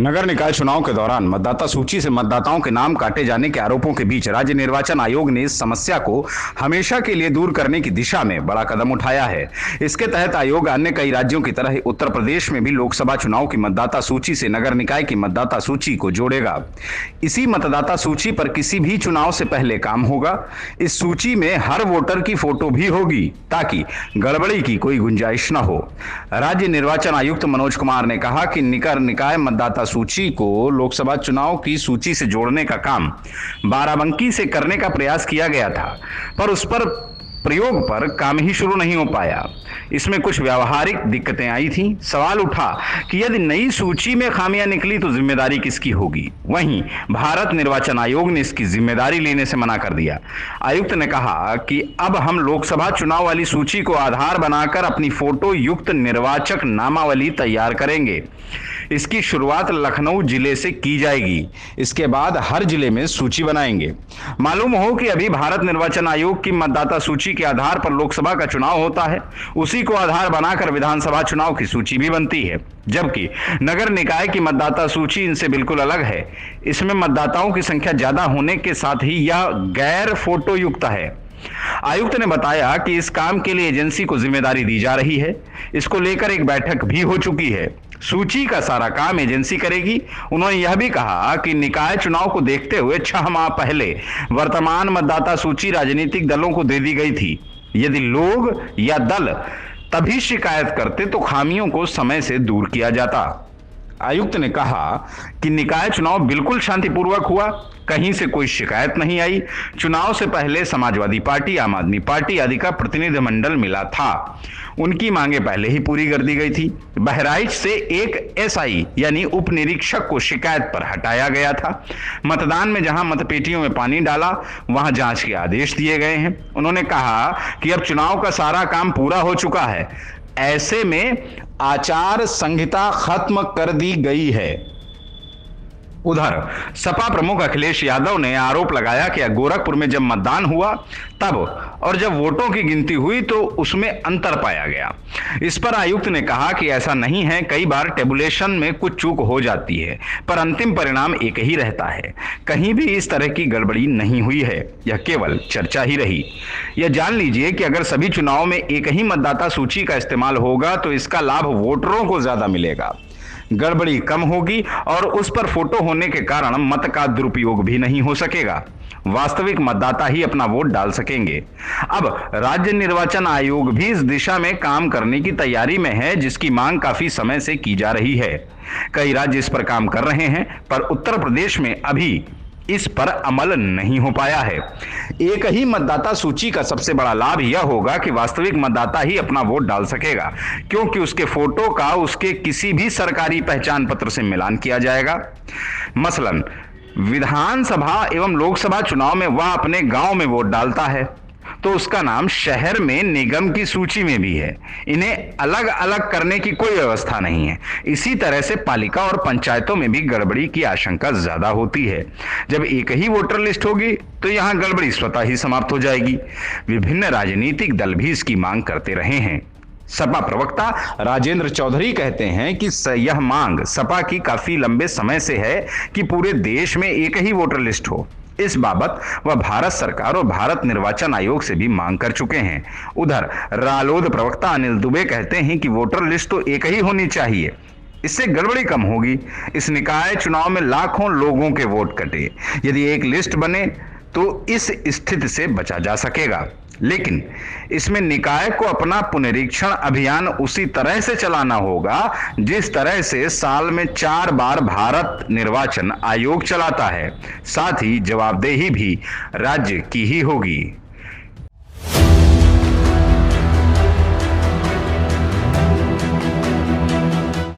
नगर निकाय चुनाव के दौरान मतदाता सूची से मतदाताओं के नाम काटे जाने के आरोपों के बीच राज्य निर्वाचन आयोग ने इस समस्या को हमेशा के लिए दूर करने की दिशा में बड़ा कदम उठाया है। इसके तहत आयोग अन्य कई राज्यों की तरह उत्तर प्रदेश में भी लोकसभा चुनाव की मतदाता सूची से नगर निकाय की मतदाता सूची को जोड़ेगा। इसी मतदाता सूची पर किसी भी चुनाव से पहले काम होगा। इस सूची में हर वोटर की फोटो भी होगी ताकि गड़बड़ी की कोई गुंजाइश न हो। राज्य निर्वाचन आयुक्त मनोज कुमार ने कहा कि नगर निकाय मतदाता सूची को लोकसभा चुनाव की सूची से जोड़ने का काम बाराबंकी से करने का प्रयास किया गया था, पर उस पर प्रयोग पर काम ही शुरू नहीं हो पाया। इसमें कुछ व्यावहारिक दिक्कतें आई थीं। सवाल उठा कि यदि नई सूची में खामियां निकली तो जिम्मेदारी किसकी होगी। वहीं भारत निर्वाचन आयोग ने इसकी जिम्मेदारी लेने से मना कर दिया। आयुक्त ने कहा कि अब हम लोकसभा चुनाव वाली सूची को आधार बनाकर अपनी फोटो युक्त निर्वाचक नामावली तैयार करेंगे। इसकी शुरुआत लखनऊ जिले से की जाएगी। इसके बाद हर जिले में सूची बनाएंगे। मालूम हो कि अभी भारत निर्वाचन आयोग की मतदाता सूची के आधार पर लोकसभा का चुनाव होता है, उसी को आधार बनाकर विधानसभा चुनाव की सूची भी बनती है, जबकि नगर निकाय की मतदाता सूची इनसे बिल्कुल अलग है। इसमें मतदाताओं की संख्या ज्यादा होने के साथ ही यह गैर फोटो युक्त है। आयुक्त ने बताया कि इस काम के लिए एजेंसी को जिम्मेदारी दी जा रही है। इसको लेकर एक बैठक भी हो चुकी है। सूची का सारा काम एजेंसी करेगी। उन्होंने यह भी कहा कि निकाय चुनाव को देखते हुए 6 माह पहले वर्तमान मतदाता सूची राजनीतिक दलों को दे दी गई थी। यदि लोग या दल तभी शिकायत करते तो खामियों को समय से दूर किया जाता। आयुक्त ने कहा कि निकाय चुनाव बिल्कुल शांतिपूर्वक हुआ, कहीं से कोई शिकायत नहीं आई। चुनाव से पहले समाजवादी पार्टी, आम आदमी पार्टी आदि का प्रतिनिधिमंडल मिला था। उनकी मांगे पहले ही पूरी कर दी गई थी। बहराइच से एक एसआई यानी उप निरीक्षक को शिकायत पर हटाया गया था। मतदान में जहां मतपेटियों में पानी डाला वहां जांच के आदेश दिए गए हैं। उन्होंने कहा कि अब चुनाव का सारा काम पूरा हो चुका है, ऐसे में आचार संहिता खत्म कर दी गई है। उधर सपा प्रमुख अखिलेश यादव ने आरोप लगाया कि गोरखपुर में जब मतदान हुआ तब और जब वोटों की गिनती हुई तो उसमें अंतर पाया गया। इस पर आयुक्त ने कहा कि ऐसा नहीं है, कई बार टेबुलेशन में कुछ चूक हो जाती है, पर अंतिम परिणाम एक ही रहता है। कहीं भी इस तरह की गड़बड़ी नहीं हुई है, यह केवल चर्चा ही रही। यह जान लीजिए कि अगर सभी चुनाव में एक ही मतदाता सूची का इस्तेमाल होगा तो इसका लाभ वोटरों को ज्यादा मिलेगा, गड़बड़ी कम होगी और उस पर फोटो होने के कारण मत का दुरुपयोग भी नहीं हो सकेगा। वास्तविक मतदाता ही अपना वोट डाल सकेंगे। अब राज्य निर्वाचन आयोग भी इस दिशा में काम करने की तैयारी में है, जिसकी मांग काफी समय से की जा रही है। कई राज्य इस पर काम कर रहे हैं, पर उत्तर प्रदेश में अभी इस पर अमल नहीं हो पाया है। एक ही मतदाता सूची का सबसे बड़ा लाभ यह होगा कि वास्तविक मतदाता ही अपना वोट डाल सकेगा, क्योंकि उसके फोटो का उसके किसी भी सरकारी पहचान पत्र से मिलान किया जाएगा। मसलन विधानसभा एवं लोकसभा चुनाव में वह अपने गांव में वोट डालता है तो उसका नाम शहर में निगम की सूची में भी है। इन्हें अलग अलग करने की कोई व्यवस्था नहीं है। इसी तरह से पालिका और पंचायतों में भी गड़बड़ी की आशंका ज्यादा होती है। जब एक ही वोटर लिस्ट होगी तो यहां गड़बड़ी स्वतः ही समाप्त हो जाएगी। विभिन्न राजनीतिक दल भी इसकी मांग करते रहे हैं। सपा प्रवक्ता राजेंद्र चौधरी कहते हैं कि यह मांग सपा की काफी लंबे समय से है कि पूरे देश में एक ही वोटर लिस्ट हो। इस बाबत वह भारत सरकार और भारत निर्वाचन आयोग से भी मांग कर चुके हैं। उधर रालोद प्रवक्ता अनिल दुबे कहते हैं कि वोटर लिस्ट तो एक ही होनी चाहिए, इससे गड़बड़ी कम होगी। इस निकाय चुनाव में लाखों लोगों के वोट कटे, यदि एक लिस्ट बने तो इस स्थिति से बचा जा सकेगा। लेकिन इसमें निकाय को अपना पुनरीक्षण अभियान उसी तरह से चलाना होगा जिस तरह से साल में 4 बार भारत निर्वाचन आयोग चलाता है। साथ ही जवाबदेही भी राज्य की ही होगी।